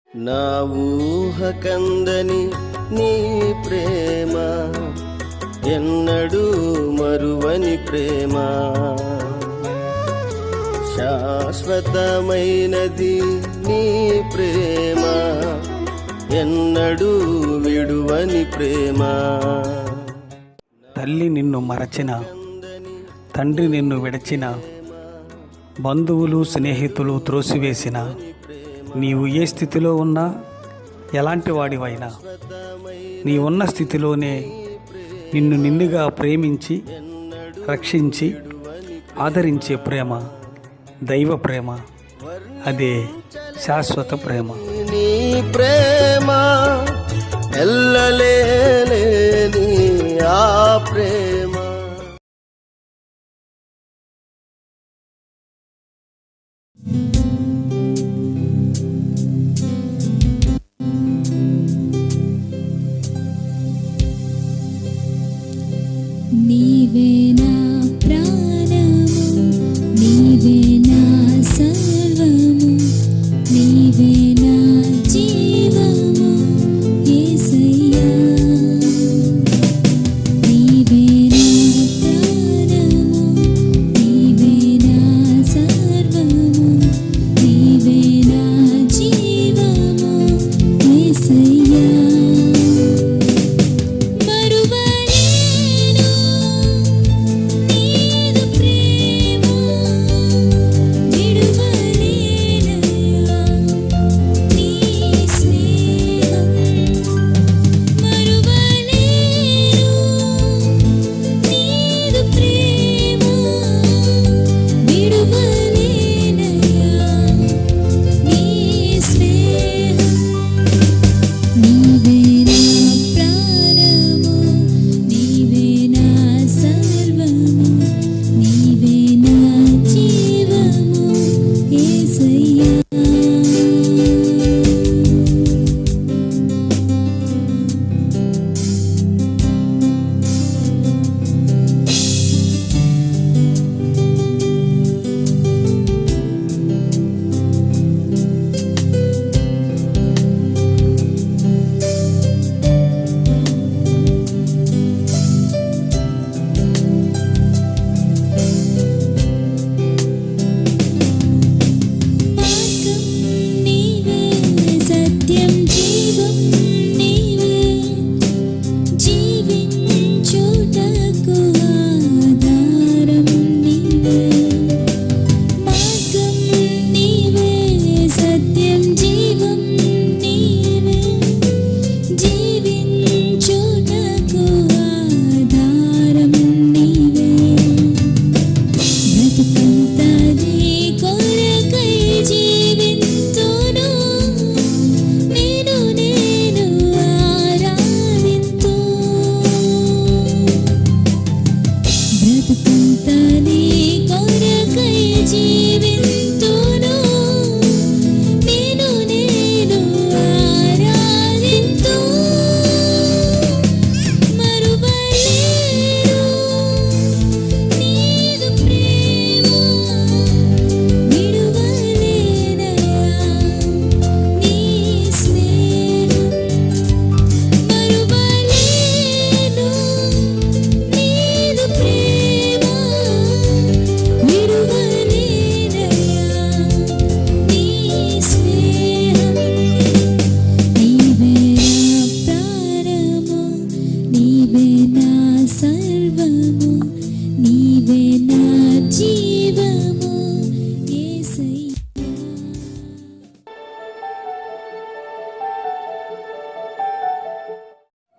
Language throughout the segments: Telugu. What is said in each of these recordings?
నా ఊహ కందని నీ ప్రేమ ఎన్నడూ మరువని ప్రేమ, శాశ్వతమైనది నీ ప్రేమ, ఎన్నడూ విడువని ప్రేమ. తల్లి నిన్ను మరచిన, తండ్రి నిన్ను విడచిన, బంధువులు స్నేహితులు త్రోసివేసిన, నీవు ఏ స్థితిలో ఉన్నా, ఎలాంటి వాడివైనా, నీ ఉన్న స్థితిలోనే నిన్ను నిండుగా ప్రేమించి రక్షించి ఆదరించే ప్రేమ దైవ ప్రేమ. అదే శాశ్వత ప్రేమ. నీ ప్రేమ ఎల్లలేని ఆ ప్రేమ. నీవే నా ప్రాణము, నీవే నా సర్వము, నీవే నా జీవము యేసయ్యా. నీవే నా ప్రాణము, నీవే నా సర్వము, నీవే నా జీవము యేసయ్యా.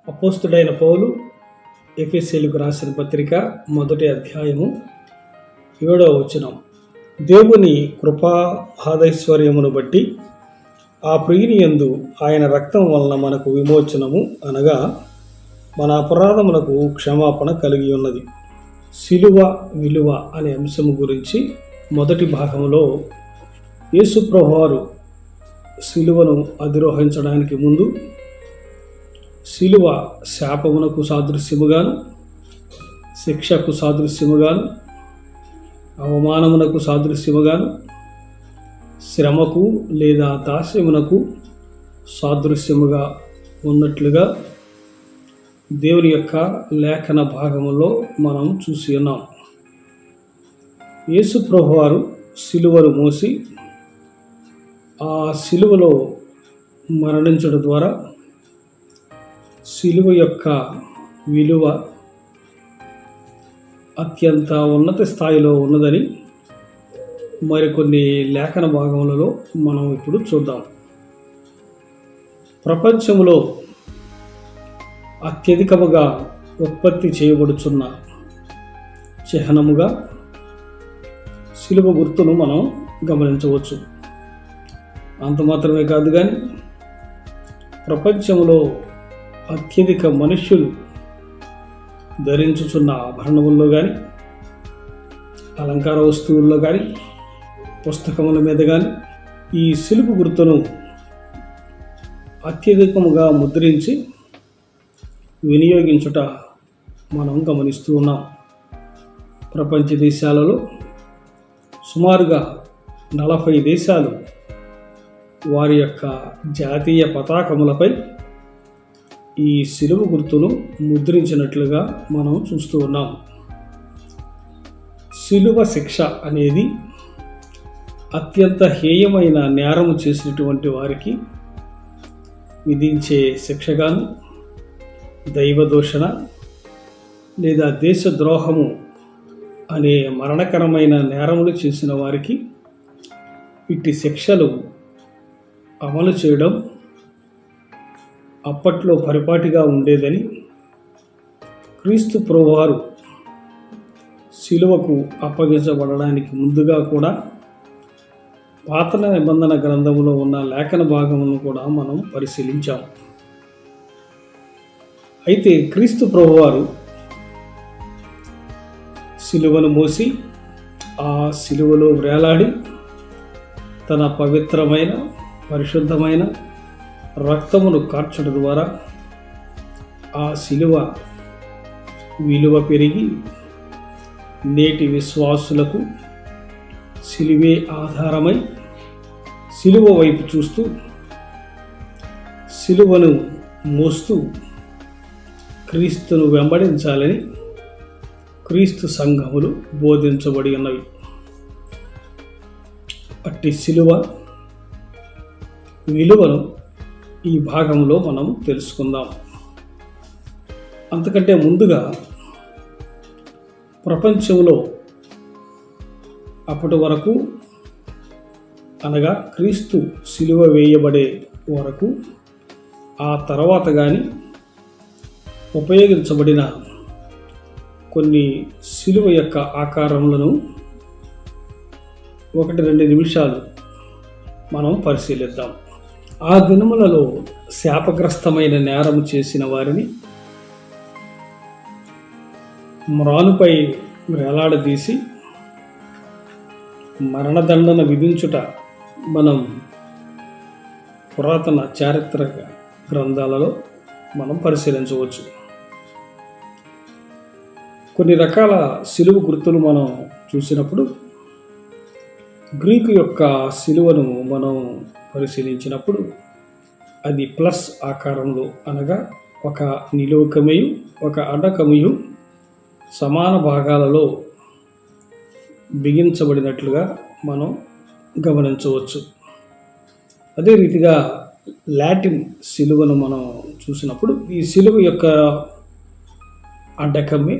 అపోస్తుడైన పౌలు ఎఫెసీయులకు రాసిన పత్రిక 1వ అధ్యాయము 7వ వచనం. దేవుని కృపా ఆదైశ్వర్యమును బట్టి ఆ ప్రియుని యందు ఆయన రక్తం వలన మనకు విమోచనము, అనగా మన అపరాధములకు క్షమాపణ కలిగి ఉన్నది. సిలువ విలువ అనే అంశము గురించి మొదటి భాగంలో యేసు ప్రభువారు సిలువను అధిరోహించడానికి ముందు సిలువ శాపమునకు సాదృశ్యముగాను, శిక్షకు సాదృశ్యముగాను, అవమానమునకు సాదృశ్యముగాను, శ్రమకు లేదా దాస్యమునకు సాదృశ్యముగా ఉన్నట్లుగా దేవుని యొక్క లేఖన భాగములో మనం చూసి ఉన్నాం. యేసు ప్రభువారు సిలువను మోసి ఆ సిలువలో మరణించడం ద్వారా సిలువ యొక్క విలువ అత్యంత ఉన్నత స్థాయిలో ఉన్నదని మరికొన్ని లేఖన భాగములలో మనం ఇప్పుడు చూద్దాం. ప్రపంచంలో అత్యధికముగా ఉత్పత్తి చేయబడుచున్న చిహ్నముగా సిలువ గుర్తును మనం గమనించవచ్చు. అంత మాత్రమే కాదు కానీ ప్రపంచంలో అత్యధిక మనుష్యులు ధరించుచున్న ఆభరణముల్లో కానీ, అలంకార వస్తువుల్లో కానీ, పుస్తకముల మీద కానీ ఈ సిలువ గుర్తును అత్యధికముగా ముద్రించి వినియోగించుట మనం గమనిస్తూ ఉన్నాం. ప్రపంచ దేశాలలో సుమారుగా 40 దేశాలు వారి యొక్క జాతీయ పతాకములపై ఈ సిలువ గుర్తును ముద్రించినట్లుగా మనం చూస్తూ ఉన్నాం. సిలువ శిక్ష అనేది అత్యంత హేయమైన నేరము చేసినటువంటి వారికి విధించే శిక్షగాను, దైవదూషణ లేదా దేశద్రోహము అనే మరణకరమైన నేరములు చేసిన వారికి ఇట్టి శిక్షలు అమలు చేయడం అప్పట్లో పరిపాటిగా ఉండేదని క్రీస్తు ప్రభువారు సిలువకు అప్పగించబడడానికి ముందుగా కూడా పాత నిబంధన గ్రంథములో ఉన్న లేఖన భాగమును కూడా మనం పరిశీలించాం. అయితే క్రీస్తు ప్రభువారు సిలువను మోసి ఆ సిలువలో వేలాడి తన పవిత్రమైన పరిశుద్ధమైన రక్తమును కార్చడం ద్వారా ఆ సిలువ విలువ పెరిగి నేటి విశ్వాసులకు సిలువే ఆధారమై సిలువ వైపు చూస్తూ సిలువను మోస్తూ క్రీస్తును వెంబడించాలని క్రీస్తు సంఘములు బోధించబడి ఉన్నవి. అట్టి సిలువ విలువను ఈ భాగంలో మనం తెలుసుకుందాం. అంతకంటే ముందుగా ప్రపంచంలో అప్పటి వరకు అనగా క్రీస్తు సిలువ వేయబడే వరకు ఆ తర్వాత కానీ ఉపయోగించబడిన కొన్ని సిలువ యొక్క ఆకారములను 1-2 నిమిషాలు మనం పరిశీలిద్దాం. ఆ దినములలో శాపగ్రస్తమైన నేరము చేసిన వారిని మ్రానుపై వేలాడదీసి మరణదండన విధించుట మనం పురాతన చారిత్రక గ్రంథాలలో మనం పరిశీలించవచ్చు. కొన్ని రకాల సిలువ గుర్తులు మనం చూసినప్పుడు గ్రీకు యొక్క సిలువను మనం పరిశీలించినప్పుడు అది ప్లస్ ఆకారంలో అనగా ఒక నిలువుకమయు ఒక అడ్డకమయు సమాన భాగాలలో బిగించబడినట్లుగా మనం గమనించవచ్చు. అదే రీతిగా లాటిన్ సిలువను మనం చూసినప్పుడు ఈ సిలువ యొక్క అడ్డకమ్మె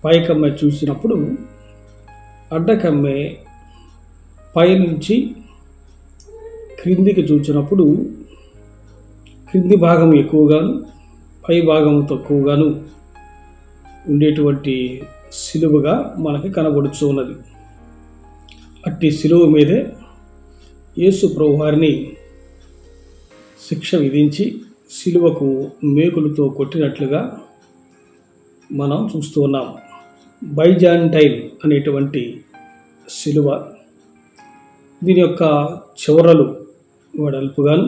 పైకమ్మె చూసినప్పుడు అడ్డకమ్మె పైనుంచి క్రిందికి చూసినప్పుడు క్రింది భాగం ఎక్కువగాను పై భాగం తక్కువగాను ఉండేటువంటి సిలువగా మనకి కనబడుతూ ఉన్నది. అట్టి సిలువ మీదే యేసు ప్రభువారిని శిక్ష విధించి సిలువకు మేకులతో కొట్టినట్లుగా మనం చూస్తూ ఉన్నాం. బైజాంటైన్ అనేటువంటి సిలువ, దీని యొక్క చివరలు వెడల్పుగాను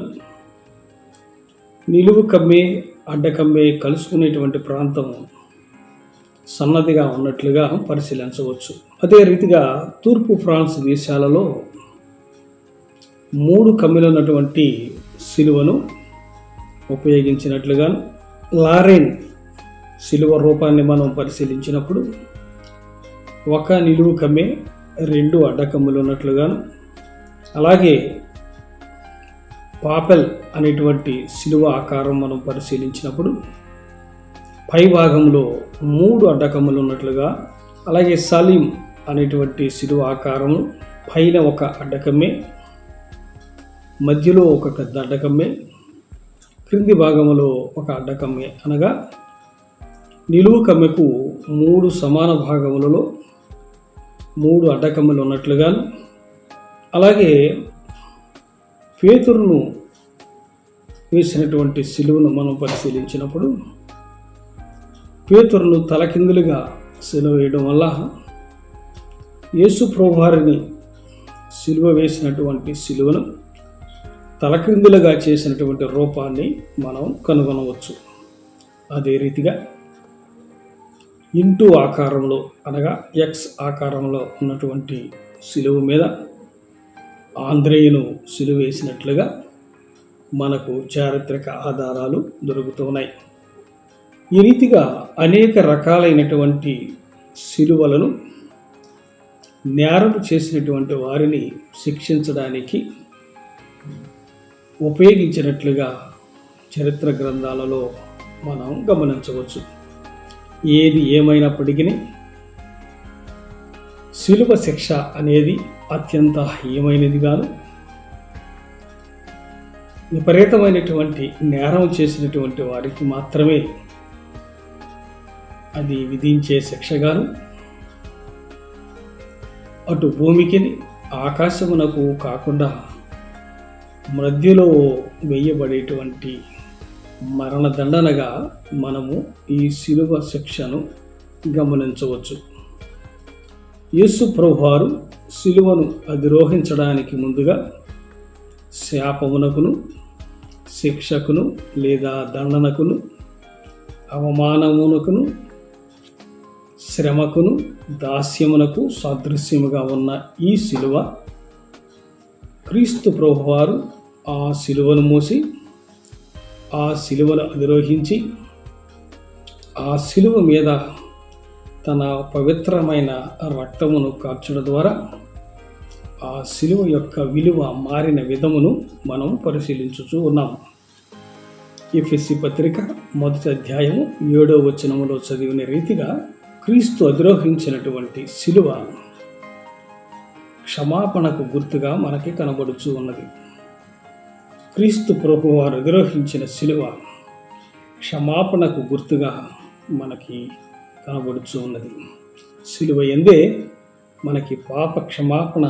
నిలువు కమ్మే అడ్డకమ్మే కలుసుకునేటువంటి ప్రాంతం సన్నదిగా ఉన్నట్లుగా పరిశీలించవచ్చు. అదే రీతిగా తూర్పు ఫ్రాన్స్ దేశాలలో 3 కమ్మిలు ఉన్నటువంటి సిలువను ఉపయోగించినట్లుగాను, లారెన్ సిలువ రూపాన్ని మనం పరిశీలించినప్పుడు 1 నిలువు కమ్మె 2 అడ్డకమ్ములు ఉన్నట్లుగాను, అలాగే పాపెల్ అనేటువంటి సిలువ ఆకారం మనం పరిశీలించినప్పుడు పై భాగంలో 3 అడ్డకమ్ములు ఉన్నట్లుగా, అలాగే సలీం అనేటువంటి సిలువ ఆకారము పైన 1 అడ్డకమ్మె, మధ్యలో 1 పెద్ద అడ్డకమ్మె, క్రింది భాగంలో 1 అడ్డకమ్మె, అనగా నిలువు కమ్మెకు 3 సమాన భాగములలో 3 అడ్డకమ్మెలు ఉన్నట్లుగాను, అలాగే పేతురును వేసినటువంటి సిలువను మనం పరిశీలించినప్పుడు పేతురును తలకిందులుగా సిలువ వేయడం వల్ల యేసు ప్రభువారిని సిలువ వేసినటువంటి సిలువను తలకిందులుగా చేసినటువంటి రూపాన్ని మనం కనుగొనవచ్చు. అదే రీతిగా ఇంటూ ఆకారంలో అనగా ఎక్స్ ఆకారంలో ఉన్నటువంటి సిలువ మీద ఆంద్రేయును సిలువ వేసినట్లుగా మనకు చారిత్రక ఆధారాలు దొరుకుతున్నాయి. ఈ రీతిగా అనేక రకాలైనటువంటి సిలువలను నేరం చేసినటువంటి వారిని శిక్షించడానికి ఉపయోగించినట్లుగా చరిత్ర గ్రంథాలలో మనం గమనించవచ్చు. ఏది ఏమైనప్పటికీ శిలువ శిక్ష అనేది అత్యంత హీనమైనదిగాను, విపరీతమైనటువంటి నేరం చేసినటువంటి వారికి మాత్రమే అది విధించే శిక్షగాను, అటు భూమికి ఆకాశమునకు కాకుండా మధ్యలో వేయబడేటువంటి మరణదండనగా మనము ఈ శిలువ శిక్షను గమనించవచ్చు. యేసు ప్రభువారు శిలువను అధిరోహించడానికి ముందుగా శాపమునకును, శిక్షకును లేదా దండనకును, అవమానమునకును, శ్రమకును, దాస్యమునకు సాదృశ్యముగా ఉన్న ఈ శిలువ క్రీస్తు ప్రభువారు ఆ శిలువను మోసి ఆ శిలువను అధిరోహించి ఆ శిలువ మీద తన పవిత్రమైన రక్తమును కార్చడం ద్వారా ఆ శిలువ యొక్క విలువ మారిన విధమును మనం పరిశీలించుచూ ఉన్నాం. ఎఫెసీ పత్రిక 1వ అధ్యాయము 7వ వచనములో చదివిన రీతిగా క్రీస్తు అధిరోహించినటువంటి శిలువ క్షమాపణకు గుర్తుగా మనకి కనబడుచూ ఉన్నది. క్రీస్తు ప్రభువారు అధిరోహించిన శిలువ క్షమాపణకు గుర్తుగా మనకి కనబడుచూ ఉన్నది. శిలువ యందే మనకి పాప క్షమాపణ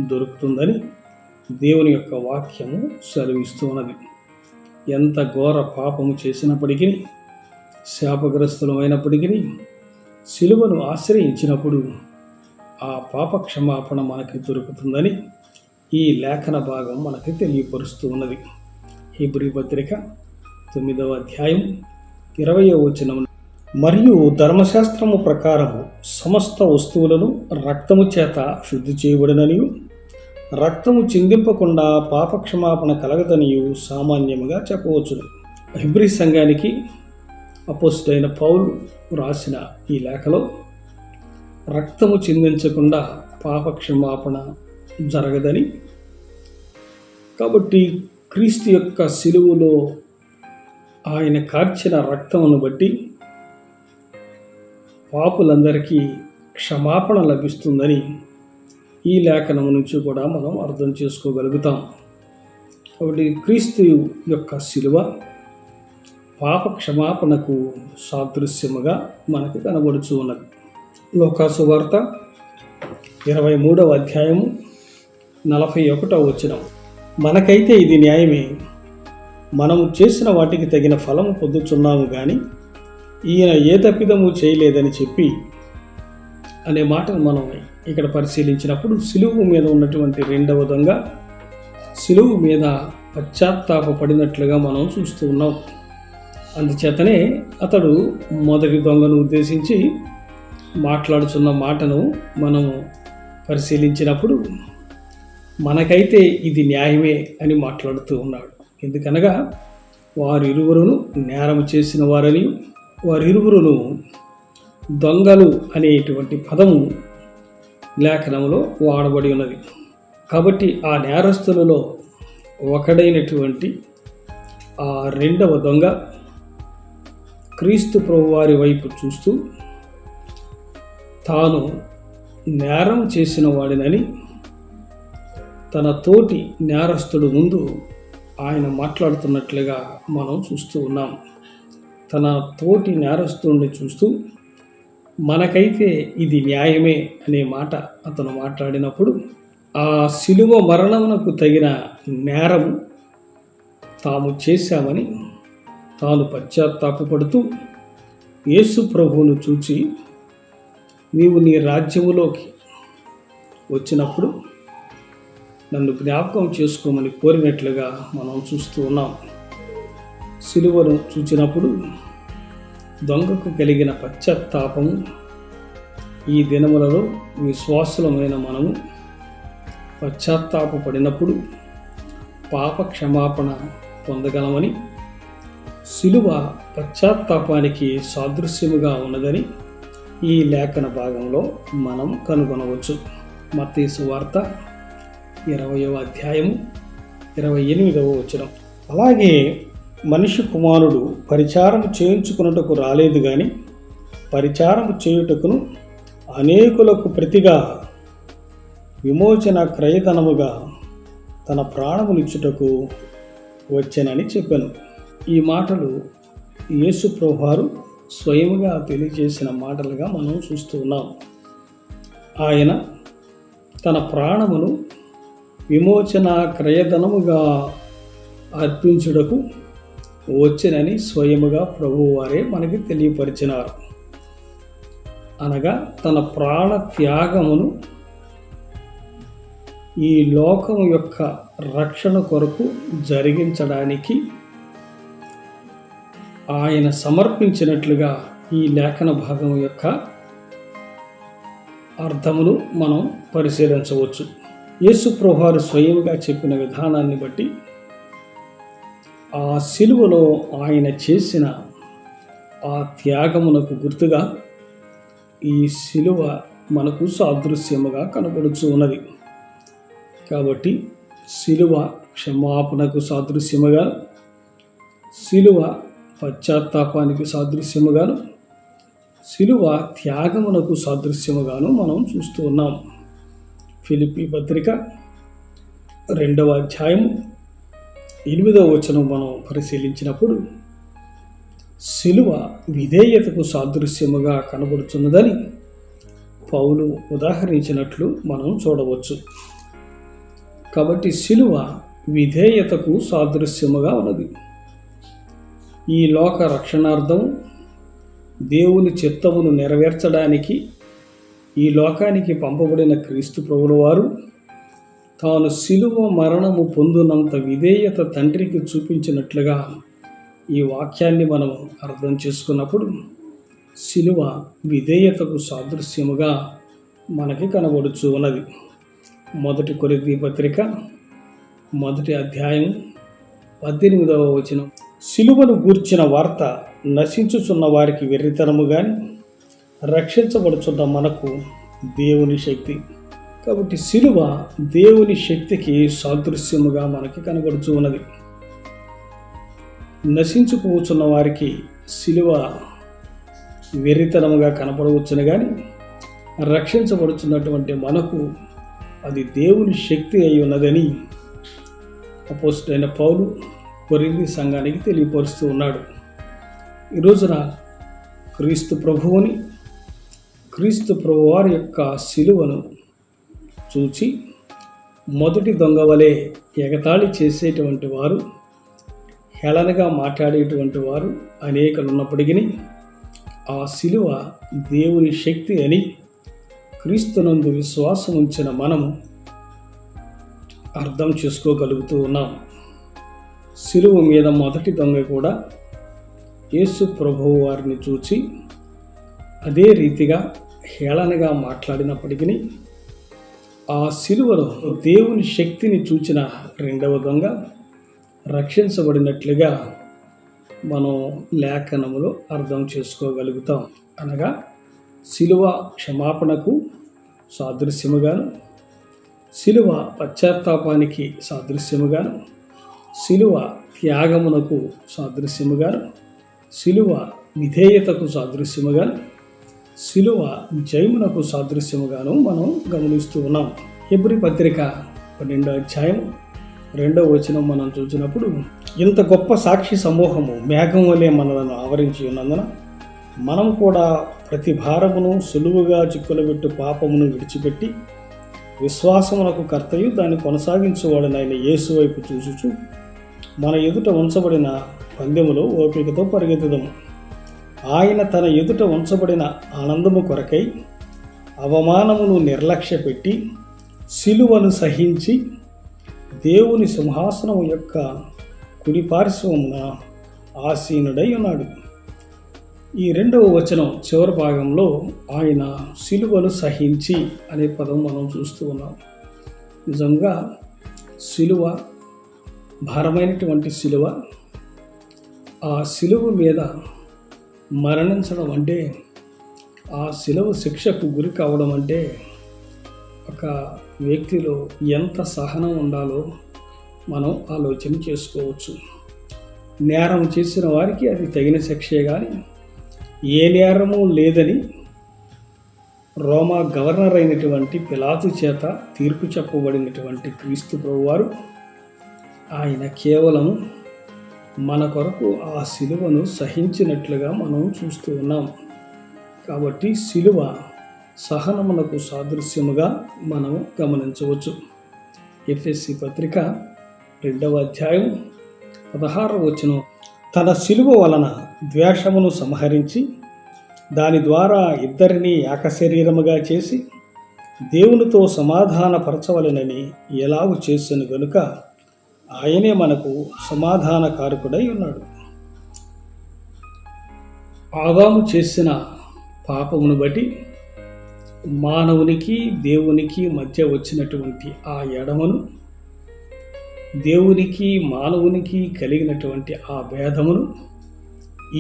దొరుకుతుందని దేవుని యొక్క వాక్యము సెలవిస్తూ ఉన్నది. ఎంత ఘోర పాపము చేసినప్పటికీ, శాపగ్రస్తులమైనప్పటికీ శిలువను ఆశ్రయించినప్పుడు ఆ పాప క్షమాపణ మనకి దొరుకుతుందని ఈ లేఖన భాగం మనకి తెలియపరుస్తూ ఉన్నది. హెబ్రీ పత్రిక 9వ అధ్యాయం 20వ వచనం, మరియు ధర్మశాస్త్రము ప్రకారము సమస్త వస్తువులను రక్తము చేత శుద్ధి చేయబడిననియు, రక్తము చిందింపకుండా పాపక్షమాపణ కలగదనియు సామాన్యముగా చెప్పవచ్చును. హెబ్రీ సంఘానికి అపోస్తలుడైన పౌలు రాసిన ఈ లేఖలో రక్తము చిందించకుండా పాపక్షమాపణ జరగదని, కాబట్టి క్రీస్తు యొక్క శిలువలో ఆయన కార్చిన రక్తమును బట్టి పాపులందరికీ క్షమాపణ లభిస్తుందని ఈ లేఖనము నుంచి కూడా మనం అర్థం చేసుకోగలుగుతాం. కాబట్టి క్రీస్తు యొక్క శిలువ పాప క్షమాపణకు సాదృశ్యముగా మనకు కనబడుచు ఉన్నది. లోకాసు వార్త 23వ అధ్యాయము 41వ వచనం, మనకైతే ఇది న్యాయమే, మనము చేసిన వాటికి తగిన ఫలము పొందుచున్నాము కానీ ఈయన ఏ తప్పిదము చేయలేదని చెప్పి అనే మాటను మనం ఇక్కడ పరిశీలించినప్పుడు సిలువు మీద ఉన్నటువంటి రెండవ దొంగ సిలువు మీద పశ్చాత్తాపడినట్లుగా మనం చూస్తూ ఉన్నాం. అందుచేతనే అతడు మొదటి దొంగను ఉద్దేశించి మాట్లాడుతున్న మాటను మనము పరిశీలించినప్పుడు మనకైతే ఇది న్యాయమే అని మాట్లాడుతూ ఉన్నాడు. ఎందుకనగా వారిరువురును నేరం చేసిన వారని, వారిరువురును దొంగలు అనేటువంటి పదము లేఖనంలో వాడబడి ఉన్నది. కాబట్టి ఆ నేరస్తులలో ఒకడైనటువంటి ఆ రెండవ దొంగ క్రీస్తు ప్రభువారి వైపు చూస్తూ తాను నేరం చేసిన వాడినని తన తోటి నేరస్తుడు ముందు ఆయన మాట్లాడుతున్నట్లుగా మనం చూస్తూ ఉన్నాం. తన తోటి నేరస్తుడిని చూస్తూ మనకైతే ఇది న్యాయమే అనే మాట అతను మాట్లాడినప్పుడు ఆ శిలువ మరణమునకు తగిన నేరము తాము చేశామని తాను పశ్చాత్తాపపడుతూ యేసు ప్రభువును చూచి నీవు నీ రాజ్యములోకి వచ్చినప్పుడు నన్ను జ్ఞాపకం చేసుకోమని కోరినట్లుగా మనం చూస్తూ ఉన్నాం. శిలువను చూచినప్పుడు దొంగకు కలిగిన పశ్చాత్తాపము ఈ దినములలో విశ్వాసులమైన మనము పశ్చాత్తాపడినప్పుడు పాప క్షమాపణ పొందగలమని, శిలువ పశ్చాత్తాపానికి సాదృశ్యముగా ఉన్నదని ఈ లేఖన భాగంలో మనం కనుగొనవచ్చు. మత్తయి సువార్త 20వ అధ్యాయము 28వ వచనం. అలాగే మనిషి కుమారుడు పరిచారము చేయించుకున్నటకు రాలేదు గాని పరిచారము చేయుటకును అనేకులకు ప్రతిగా విమోచన క్రయధనముగా తన ప్రాణమునిచ్చుటకు వచ్చానని చెప్పాను. ఈ మాటలు యేసు ప్రభువారు స్వయముగా తెలియజేసిన మాటలుగా మనం చూస్తూ ఉన్నాం. ఆయన తన ప్రాణమును విమోచన క్రయధనముగా అర్పించుటకు వచ్చెనని స్వయముగా ప్రభువారే మనకి తెలియపరిచినారు. అనగా తన ప్రాణ త్యాగమును ఈ లోకము యొక్క రక్షణ కొరకు జరిగించడానికి ఆయన సమర్పించినట్లుగా ఈ లేఖన భాగం యొక్క అర్థమును మనం పరిశీలించవచ్చు. యేసు ప్రభువారు స్వయంగా చెప్పిన విధానాన్ని బట్టి ఆ శిలువలో ఆయన చేసిన ఆ త్యాగమునకు గుర్తుగా ఈ శిలువ మనకు సాదృశ్యముగా కనబడుచు ఉన్నది. కాబట్టి శిలువ క్షమాపణకు సాదృశ్యముగా, శిలువ పశ్చాత్తాపానికి సాదృశ్యముగాను, శిలువ త్యాగమునకు సాదృశ్యముగాను మనం చూస్తూ ఉన్నాం. ఫిలిప్పీ పత్రిక 2వ అధ్యాయము 8వ వచనం మనం పరిశీలించినప్పుడు శిలువ విధేయతకు సాదృశ్యముగా కనబడుతున్నదని పౌలు ఉదాహరించినట్లు మనం చూడవచ్చు. కాబట్టి శిలువ విధేయతకు సాదృశ్యముగా ఉన్నది. ఈ లోక రక్షణార్థం దేవుని చిత్తమును నెరవేర్చడానికి ఈ లోకానికి పంపబడిన క్రీస్తు ప్రభుల వారు తాను శిలువ మరణము పొందునంత విధేయత తండ్రికి చూపించినట్లుగా ఈ వాక్యాన్ని మనం అర్థం చేసుకున్నప్పుడు శిలువ విధేయతకు సాదృశ్యముగా మనకి కనబడుచు ఉన్నది. 1 కొరింథీ పత్రిక 1వ అధ్యాయం 18వ వచనం. శిలువను గూర్చిన వార్త నశించుచున్న వారికి వెర్రితనము గాని రక్షించబడుచున్న మనకు దేవుని శక్తి. కాబట్టి శిలువ దేవుని శక్తికి సాదృశ్యముగా మనకి కనబడుచు ఉన్నది. నశించుకుపోచున్న వారికి శిలువ వెర్రితనముగా కనపడవచ్చును కానీ రక్షించబడుచున్నటువంటి మనకు అది దేవుని శక్తి అయి ఉన్నదని అపోస్తలుడైన పౌలు కొరింథీ సంఘానికి తెలియపరుస్తూ ఉన్నాడు. ఈ రోజున క్రీస్తు ప్రభువుని, క్రీస్తు ప్రభువారి యొక్క శిలువను చూచి మొదటి దొంగ వలె ఎగతాళి చేసేటువంటి వారు, హేళనగా మాట్లాడేటువంటి వారు అనేకలు ఉన్నప్పటికీ ఆ శిలువ దేవుని శక్తి అని క్రీస్తునందు విశ్వాసం ఉంచిన మనము అర్థం చేసుకోగలుగుతూ ఉన్నాం. శిలువ మీద మొదటి దొంగ కూడా యేసు ప్రభువు వారిని చూచి అదే రీతిగా హేళనగా మాట్లాడినప్పటికీ ఆ సిలువలో దేవుని శక్తిని చూచిన రెండవ దొంగ రక్షించబడినట్లుగా మనం లేఖనములో అర్థం చేసుకోగలుగుతాం. అనగా సిలువ క్షమాపణకు సాదృశ్యముగాను, సిలువ పశ్చాత్తాపానికి సాదృశ్యముగాను, సిలువ త్యాగమునకు సాదృశ్యముగాను, సిలువ విధేయతకు సాదృశ్యముగాను, సిలువ జయమునకు సాదృశ్యముగాను మనం గమనిస్తూ ఉన్నాం. హెబ్రీ పత్రిక 12వ అధ్యాయం 2వ వచనం మనం చూసినప్పుడు, ఇంత గొప్ప సాక్షి సమూహము మేఘం వలె మనలను ఆవరించి ఉన్నందున మనం కూడా ప్రతి భారమును సులువుగా చిక్కులబెట్టు పాపమును విడిచిపెట్టి విశ్వాసమునకు కర్తయు దాన్ని కొనసాగించువాడనైన యేసు వైపు చూచుచు మన ఎదుట ఉంచబడిన పందెములో ఓపికతో పరిగెత్తుదము. ఆయన తన ఎదుట ఉంచబడిన ఆనందము కొరకై అవమానమును నిర్లక్ష్యపెట్టి సిలువను సహించి దేవుని సింహాసనము యొక్క కుడి పార్శ్వమున ఆసీనుడై ఉన్నాడు. ఈ 2వ వచనం చివరి భాగంలో ఆయన సిలువను సహించి అనే పదం మనం చూస్తూ ఉన్నాం. నిజంగా సిలువ భారమైనటువంటి సిలువ, ఆ సిలువ మీద మరణించడం అంటే, ఆ సిలువ శిక్షకు గురి కావడం అంటే ఒక వ్యక్తిలో ఎంత సహనం ఉండాలో మనం ఆలోచన చేసుకోవచ్చు. నేరం చేసిన వారికి అది తగిన శిక్షే కానీ ఏ నేరము లేదని రోమా గవర్నర్ అయినటువంటి పిలాతు చేత తీర్పు చెప్పబడినటువంటి క్రీస్తు ప్రభువారు ఆయన కేవలం మన కొరకు ఆ సిలువను సహించినట్లుగా మనం చూస్తూ ఉన్నాం. కాబట్టి సిలువ సహనమునకు సాదృశ్యముగా మనం గమనించవచ్చు. ఎఫెసీ పత్రిక 2వ అధ్యాయం 16వ వచనం, తన సిలువ వలన ద్వేషమును సంహరించి దాని ద్వారా ఇద్దరిని ఏకశరీరముగా చేసి దేవునితో సమాధానపరచవలెనని ఎలాగూ చేసెను గనుక ఆయనే మనకు సమాధానకారకుడై ఉన్నాడు. ఆదాము చేసిన పాపమును బట్టి మానవునికి దేవునికి మధ్య వచ్చినటువంటి ఆ ఎడమను, దేవునికి మానవునికి కలిగినటువంటి ఆ భేదమును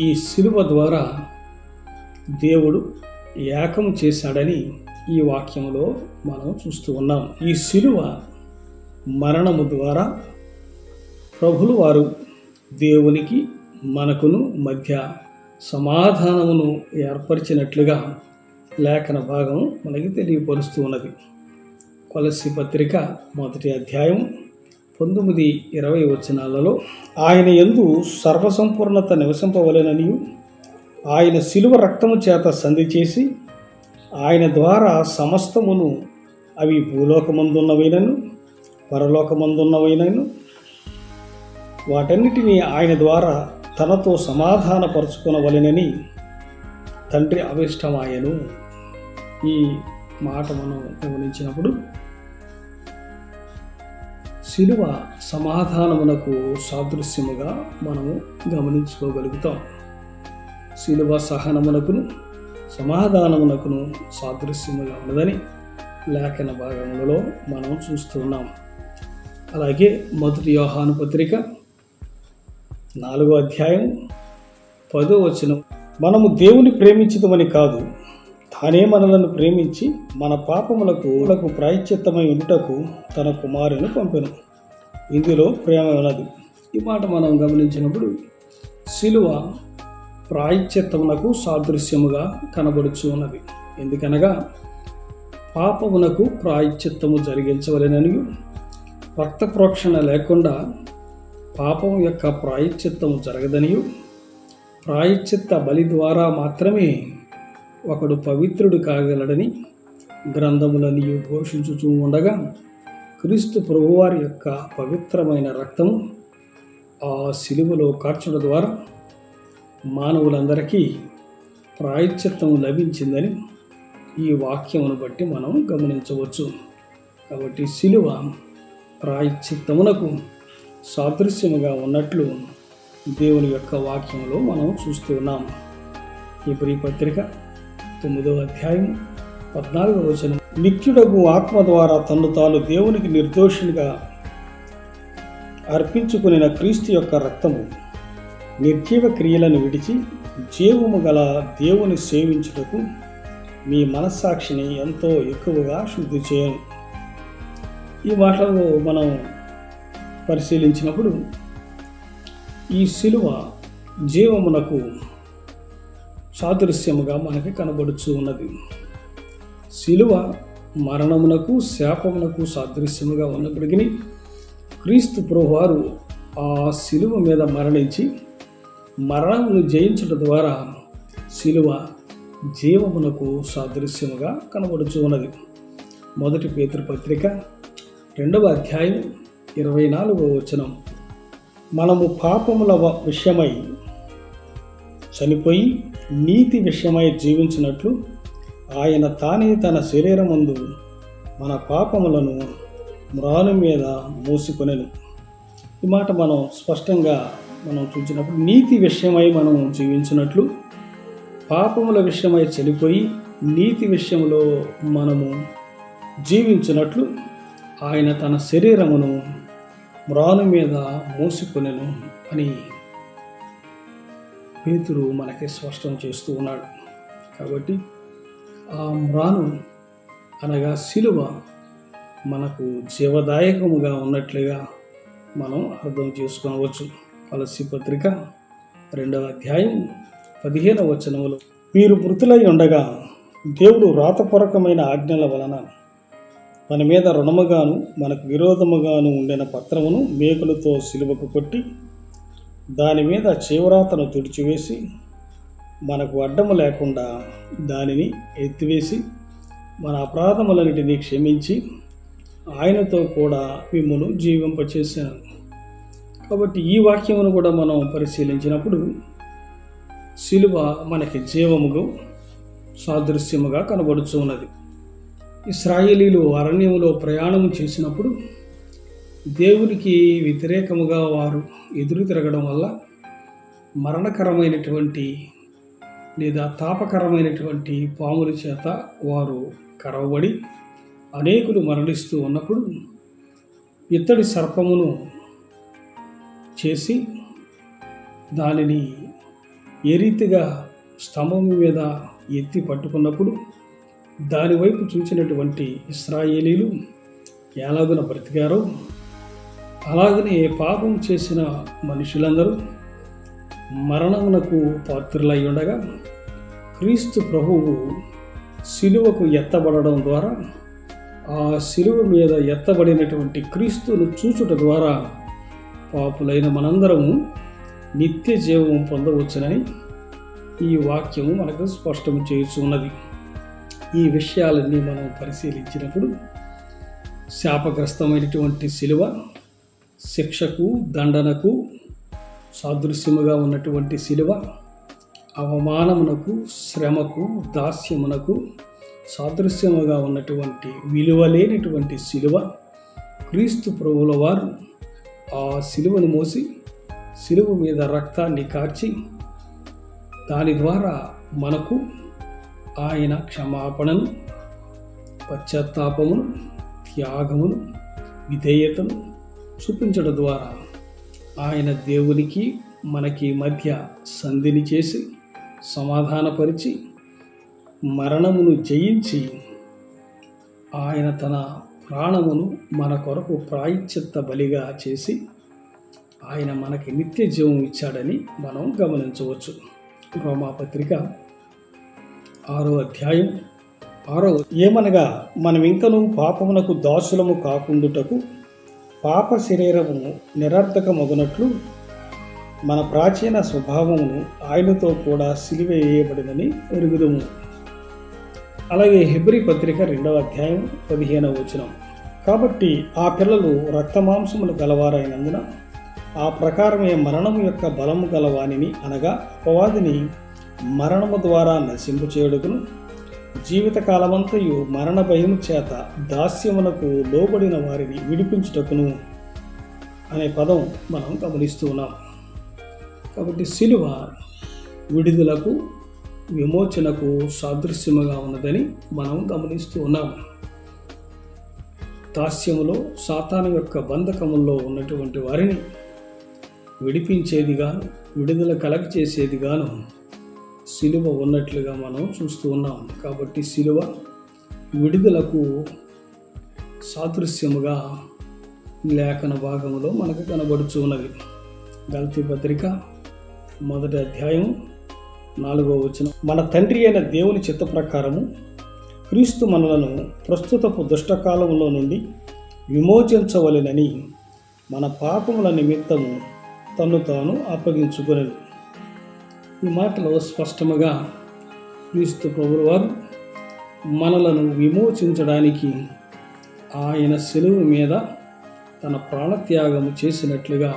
ఈ సిలువ ద్వారా దేవుడు ఏకము చేశాడని ఈ వాక్యంలో మనం చూస్తూ ఉన్నాం. ఈ సిలువ మరణము ద్వారా ప్రభులు వారు దేవునికి మనకును మధ్య సమాధానమును ఏర్పరిచినట్లుగా లేఖన భాగం మనకి తెలియపరుస్తూ ఉన్నది. కొలస్సీ పత్రిక 1వ అధ్యాయం 19-20 వచనాలలో, ఆయన యందు సర్వసంపూర్ణత నివసింపవలెననియు ఆయన శిలువ రక్తము చేత సంధి చేసి ఆయన ద్వారా సమస్తమును, అవి భూలోకమందున్నవైనను పరలోకమందున్నవైనను, వాటన్నిటినీ ఆయన ద్వారా తనతో సమాధానపరుచుకొనవలెనని తండ్రి అభిష్టమాయను. ఈ మాట మనం గమనించినప్పుడు సిలువ సమాధానమునకు సాదృశ్యముగా మనము గమనించుకోగలుగుతాం. సిలువ సహనమునకును సమాధానమునకును సాదృశ్యముగా ఉన్నదని లేఖన భాగములలో మనం చూస్తున్నాం. అలాగే 1 యోహాను పత్రిక 4వ అధ్యాయం 10వ వచనం, మనము దేవుని ప్రేమించుదమని కాదు, తానే మనలను ప్రేమించి మన పాపములకు ప్రాయశ్చిత్తమై ఉండుటకు తన కుమారుని పంపెను. ఇందులో ప్రేమ ఉన్నది. ఈ మాట మనం గమనించినప్పుడు సిలువ ప్రాయశ్చిత్తమునకు సాదృశ్యముగా కనబడుచు ఉన్నది. ఎందుకనగా పాపమునకు ప్రాయశ్చిత్తము జరిగించవలెనని, రక్త ప్రోక్షణ లేకుండా పాపం యొక్క ప్రాయశ్చిత్తము జరగదనియు, ప్రాయశ్చిత్త బలి ద్వారా మాత్రమే ఒకడు పవిత్రుడు కాగలడని గ్రంథములనియు ఘోషించుచూ ఉండగా, క్రీస్తు ప్రభువారి యొక్క పవిత్రమైన రక్తము ఆ సిలువలో కార్చడం ద్వారా మానవులందరికీ ప్రాయశ్చిత్తము లభించిందని ఈ వాక్యమును బట్టి మనం గమనించవచ్చు. కాబట్టి సిలువ ప్రాయశ్చిత్తమునకు సాదృశ్యముగా ఉన్నట్లు దేవుని యొక్క వాక్యంలో మనం చూస్తూ ఉన్నాం. హెబ్రీ పత్రిక 9వ అధ్యాయం 14వ వచనం, నిత్యుడగు ఆత్మ ద్వారా తన్ను తాను దేవునికి నిర్దోషినిగా అర్పించుకునిన క్రీస్తు యొక్క రక్తము నిర్జీవ క్రియలను విడిచి జీవము గల దేవుని సేవించుటకు మీ మనస్సాక్షిని ఎంతో ఎక్కువగా శుద్ధి చేయను. ఈ మాటలు మనం పరిశీలించినప్పుడు ఈ శిలువ జీవమునకు సాదృశ్యముగా మనకి కనబడుచు ఉన్నది. శిలువ మరణమునకు శాపమునకు సాదృశ్యముగా ఉన్నప్పటికీ క్రీస్తు ప్రభువారు ఆ శిలువ మీద మరణించి మరణమును జయించడం ద్వారా శిలువ జీవమునకు సాదృశ్యముగా కనబడుచు ఉన్నది. 1 పేతురు పత్రిక 2వ అధ్యాయం 24వ వచనం, మనము పాపముల విషయమై చనిపోయి నీతి విషయమై జీవించినట్లు ఆయన తానే తన శరీరమందు మన పాపములను మ్రాను మీద మోసుకొనెను. ఈ మాట మనం స్పష్టంగా చూసినప్పుడు నీతి విషయమై మనం జీవించినట్లు, పాపముల విషయమై చనిపోయి నీతి విషయంలో మనము జీవించినట్లు ఆయన తన శరీరమును మ్రాను మీద మోసుకొనెను అని పేతురు మనకి స్పష్టం చేస్తూ ఉన్నాడు. కాబట్టి ఆ మ్రాను అనగా శిలువ మనకు జీవదాయకముగా ఉన్నట్లుగా మనం అర్థం చేసుకోవచ్చు. కొలస్సీ పత్రిక 2వ అధ్యాయం 15వ వచనములో, మీరు మృతులై ఉండగా దేవుడు రాతపూర్వకమైన ఆజ్ఞల వలన మన మీద రుణముగాను మనకు విరోధముగాను ఉండిన పత్రమును మేకులతో సిలువకు కొట్టి దాని మీద చీవరాతను తుడిచివేసి మనకు అడ్డము లేకుండా దానిని ఎత్తివేసి మన అపరాధములన్నిటినీ క్షమించి ఆయనతో కూడా మిమ్మును జీవింపచేశాను. కాబట్టి ఈ వాక్యమును కూడా మనం పరిశీలించినప్పుడు శిలువ మనకి జీవముగా సాదృశ్యముగా కనబడుచు ఉన్నది. ఇశ్రాయేలీలు అరణ్యములో ప్రయాణం చేసినప్పుడు దేవునికి వ్యతిరేకముగా వారు ఎదురు తిరగడం వల్ల మరణకరమైనటువంటి లేదా తాపకరమైనటువంటి పాముల చేత వారు కరవబడి అనేకులు మరణిస్తూ ఉన్నప్పుడు ఇత్తడి సర్పమును చేసి దానిని ఏ రీతిగా స్తంభం మీద ఎత్తి పట్టుకున్నప్పుడు దానివైపు చూసినటువంటి ఇశ్రాయేలీలు ఎలాగున బ్రతికారో అలాగనే పాపం చేసిన మనుషులందరూ మరణమునకు పాత్రులై ఉండగా క్రీస్తు ప్రభువు శిలువకు ఎత్తబడడం ద్వారా ఆ శిలువ మీద ఎత్తబడినటువంటి క్రీస్తును చూచుట ద్వారా పాపులైన మనందరము నిత్య జీవం పొందవచ్చునని ఈ వాక్యము మనకు స్పష్టం చేస్తూ ఉన్నది. ఈ విషయాలన్నీ మనం పరిశీలించినప్పుడు శాపగ్రస్తమైనటువంటి శిలువ శిక్షకు దండనకు సాదృశ్యముగా ఉన్నటువంటి శిలువ అవమానమునకు శ్రమకు దాస్యమునకు సాదృశ్యముగా ఉన్నటువంటి విలువలేనటువంటి శిలువ క్రీస్తు ప్రభువుల వారు ఆ శిలువను మోసి శిలువ మీద రక్తాన్ని కార్చి దాని ద్వారా మనకు ఆయన క్షమాపణను పశ్చాత్తాపమును త్యాగమును విధేయతను చూపించడం ద్వారా ఆయన దేవునికి మనకి మధ్య సంధిని చేసి సమాధానపరిచి మరణమును జయించి ఆయన తన ప్రాణమును మన కొరకు ప్రాయశ్చిత్త బలిగా చేసి ఆయన మనకి నిత్య జీవం ఇచ్చాడని మనం గమనించవచ్చు. రోమాపత్రిక 6వ అధ్యాయం 6వ, ఏమనగా మనం ఇంకనూ పాపమునకు దాసులము కాకుండుటకు పాప శరీరము నిరర్థకమగునట్లు మన ప్రాచీన స్వభావమును ఆయనతో కూడా సిలివేయబడినని ఎరుగుదుము. అలాగే హెబ్రీ పత్రిక 2వ అధ్యాయం 15వ వచనం, కాబట్టి ఆ పిల్లలు రక్తమాంసములు గలవారైనందున ఆ ప్రకారమే మరణము యొక్క బలము గలవానిని అనగా అపవాదిని మరణము ద్వారా నశింపు చేయుటకును జీవితకాలమంతయు మరణ భయము చేత దాస్యమునకు లోబడిన వారిని విడిపించుటకును అనే పదం మనం గమనిస్తూ ఉన్నాం. కాబట్టి శిలువ విడుదలకు విమోచనకు సాదృశ్యముగా ఉన్నదని మనం గమనిస్తూ ఉన్నాం. దాస్యములో సాతాను యొక్క బంధకముల్లో ఉన్నటువంటి వారిని విడిపించేదిగాను, విడుదల కలగచేసేదిగాను సిలువ ఉన్నట్లుగా మనం చూస్తూ ఉన్నాం. కాబట్టి సిలువ విడుదలకు సాదృశ్యముగా లేఖన భాగంలో మనకు కనబడుచు ఉన్నది. గలతీ పత్రిక 1వ అధ్యాయం 4వ వచనం, మన తండ్రి అయిన దేవుని చిత్త ప్రకారము క్రీస్తు మనలను ప్రస్తుతపు దుష్టకాలంలో నుండి విమోచించవలెనని మన పాపముల నిమిత్తము తను తాను అప్పగించుకొనెను. ఈ మాటలో స్పష్టముగా క్రీస్తు ప్రభువు వారు మనలను విమోచించడానికి ఆయన సిలువ మీద తన ప్రాణత్యాగము చేసినట్లుగా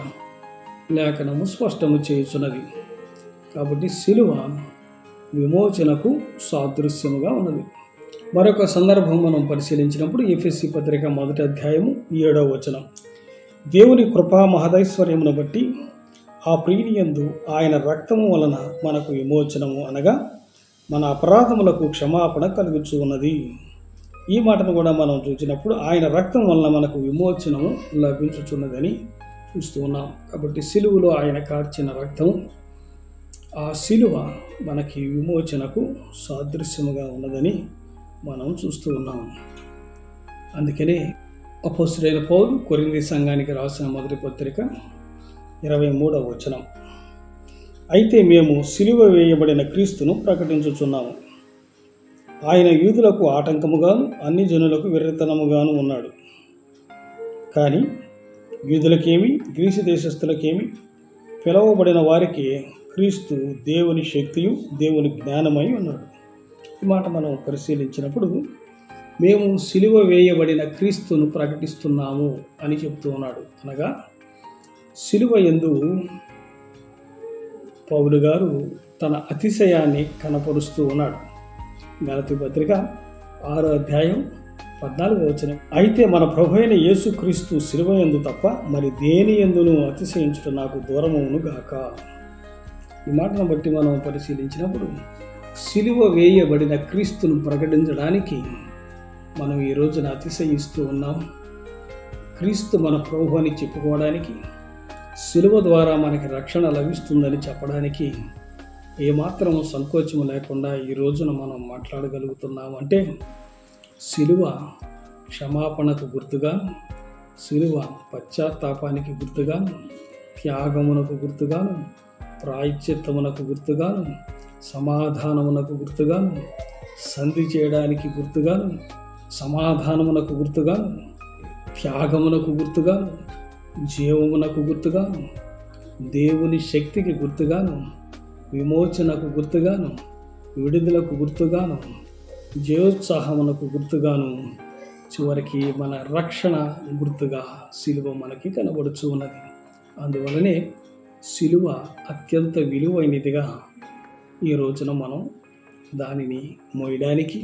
లేఖనము స్పష్టము చేయుచున్నది. కాబట్టి సిలువ విమోచనకు సాదృశ్యముగా ఉన్నది. మరొక సందర్భం మనం పరిశీలించినప్పుడు ఎఫెసీ పత్రిక 1వ అధ్యాయము 7వ వచనం, దేవుని కృపా మహదైశ్వర్యమును బట్టి ఆ ప్రియునియందు ఆయన రక్తము వలన మనకు విమోచనము అనగా మన అపరాధములకు క్షమాపణ కలుగుచూ ఉన్నది. ఈ మాటను కూడా మనం చూసినప్పుడు ఆయన రక్తం వలన మనకు విమోచనము లభించుచున్నదని చూస్తూ ఉన్నాం. కాబట్టి సిలువలో ఆయన కార్చిన రక్తం, ఆ సిలువ మనకి విమోచనకు సాదృశ్యముగా ఉన్నదని మనం చూస్తూ ఉన్నాం. అందుకనే అపోస్తలుడైన పౌలు కొరింథీ సంఘానికి రాసిన 1వ పత్రిక 23వ వచనం, అయితే మేము సిలువ వేయబడిన క్రీస్తును ప్రకటించుచున్నాము. ఆయన యూదులకు ఆటంకముగాను అన్ని జనులకు వెర్రితనముగాను ఉన్నాడు. కానీ యూదులకేమి గ్రీసు దేశస్థులకేమి పిలువబడిన వారికి క్రీస్తు దేవుని శక్తియు దేవుని జ్ఞానమై ఉన్నాడు. ఈ మాట మనం పరిశీలించినప్పుడు మేము సిలువ వేయబడిన క్రీస్తును ప్రకటిస్తున్నాము అని చెప్తూ ఉన్నాడు. అనగా సిలువ యందు పౌలు గారు తన అతిశయాన్ని కనపరుస్తూ ఉన్నాడు. గలతీ పత్రిక 6వ అధ్యాయం 14వ వచనం, అయితే మన ప్రభు అయిన యేసుక్రీస్తు సిలువ యందు తప్ప మరి దేని యందును అతిశయించుట నాకు దూరమును గాక. ఈ మాటను బట్టి మనం పరిశీలించినప్పుడు సిలువ వేయబడిన క్రీస్తును ప్రకటించడానికి మనం ఈ రోజున అతిశయిస్తూ ఉన్నాం. క్రీస్తు మన ప్రభు అని చెప్పుకోవడానికి, సిలువ ద్వారా మనకి రక్షణ లభిస్తుందని చెప్పడానికి ఏమాత్రం సంకోచము లేకుండా ఈ రోజున మనం మాట్లాడగలుగుతున్నాం. అంటే సిలువ క్షమాపణకు గుర్తుగాను, సిలువ పశ్చాత్తాపానికి గుర్తుగాను, త్యాగమునకు గుర్తుగాను, ప్రాయశ్చిత్తమునకు గుర్తుగాను, సమాధానమునకు గుర్తుగాను, సంధి చేయడానికి గుర్తుగాను, సమాధానమునకు గుర్తుగాను, త్యాగమునకు గుర్తుగాను, జీవమునకు గుర్తుగాను, దేవుని శక్తికి గుర్తుగాను, విమోచనకు గుర్తుగాను, విడుదలకు గుర్తుగాను, జయోత్సాహమునకు గుర్తుగాను, చివరికి మన రక్షణ గుర్తుగా సిలువ మనకి కనబడుచు ఉన్నది. అందువలనే సిలువ అత్యంత విలువైనదిగా ఈ రోజున మనం దానిని మోయడానికి,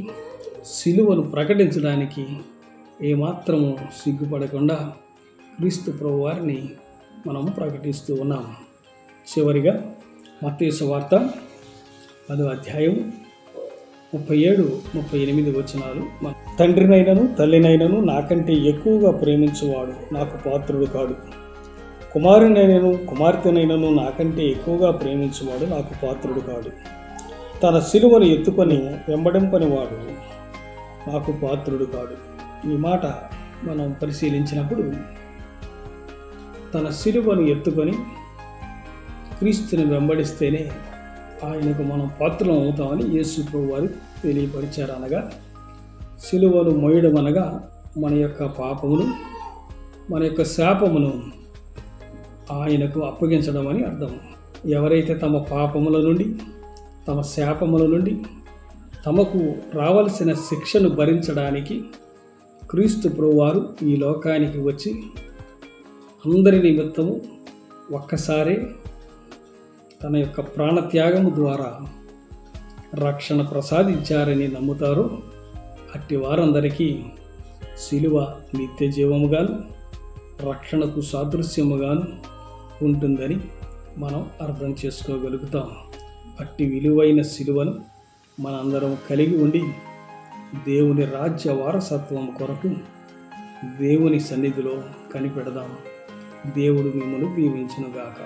సిలువను ప్రకటించడానికి ఏమాత్రము సిగ్గుపడకుండా క్రీస్తు ప్రభు వారిని మనం ప్రకటిస్తూ ఉన్నాం. చివరిగా మత్తయి సువార్త 10వ అధ్యాయం 37-38 వచనాలు, తండ్రినైనను తల్లినైనను నాకంటే ఎక్కువగా ప్రేమించువాడు నాకు పాత్రుడు కాడు, కుమారునైనను కుమార్తెనైనను నాకంటే ఎక్కువగా ప్రేమించువాడు నాకు పాత్రుడు కాడు, తన సిలువను ఎత్తుకొని వెంబడింపని వాడు నాకు పాత్రుడు కాడు. ఈ మాట మనం పరిశీలించినప్పుడు తన సిలువను ఎత్తుకొని క్రీస్తుని వెంబడిస్తేనే ఆయనకు మనం పాత్రలం అవుతామని యేసు ప్రభు వారు తెలియపరిచారు. అనగా సిలువను మోయడం అనగా మన యొక్క పాపమును, మన యొక్క శాపమును ఆయనకు అప్పగించడం అని అర్థం. ఎవరైతే తమ పాపముల నుండి, తమ శాపముల నుండి తమకు రావలసిన శిక్షను భరించడానికి క్రీస్తు ప్రభువారు ఈ లోకానికి వచ్చి అందరి నిమిత్తము ఒక్కసారే తన యొక్క ప్రాణత్యాగము ద్వారా రక్షణ ప్రసాదించారని నమ్ముతారో అట్టి వారందరికీ సిలువ నిత్య జీవముగాను, రక్షణకు సాదృశ్యముగాను ఉంటుందని మనం అర్థం చేసుకోగలుగుతాం. అట్టి విలువైన సిలువను మనందరం కలిగి ఉండి దేవుని రాజ్య వారసత్వం కొరకు దేవుని సన్నిధిలో కనిపెడదాం. దేవుడు మిమ్మల్ని దీవించునుగాక.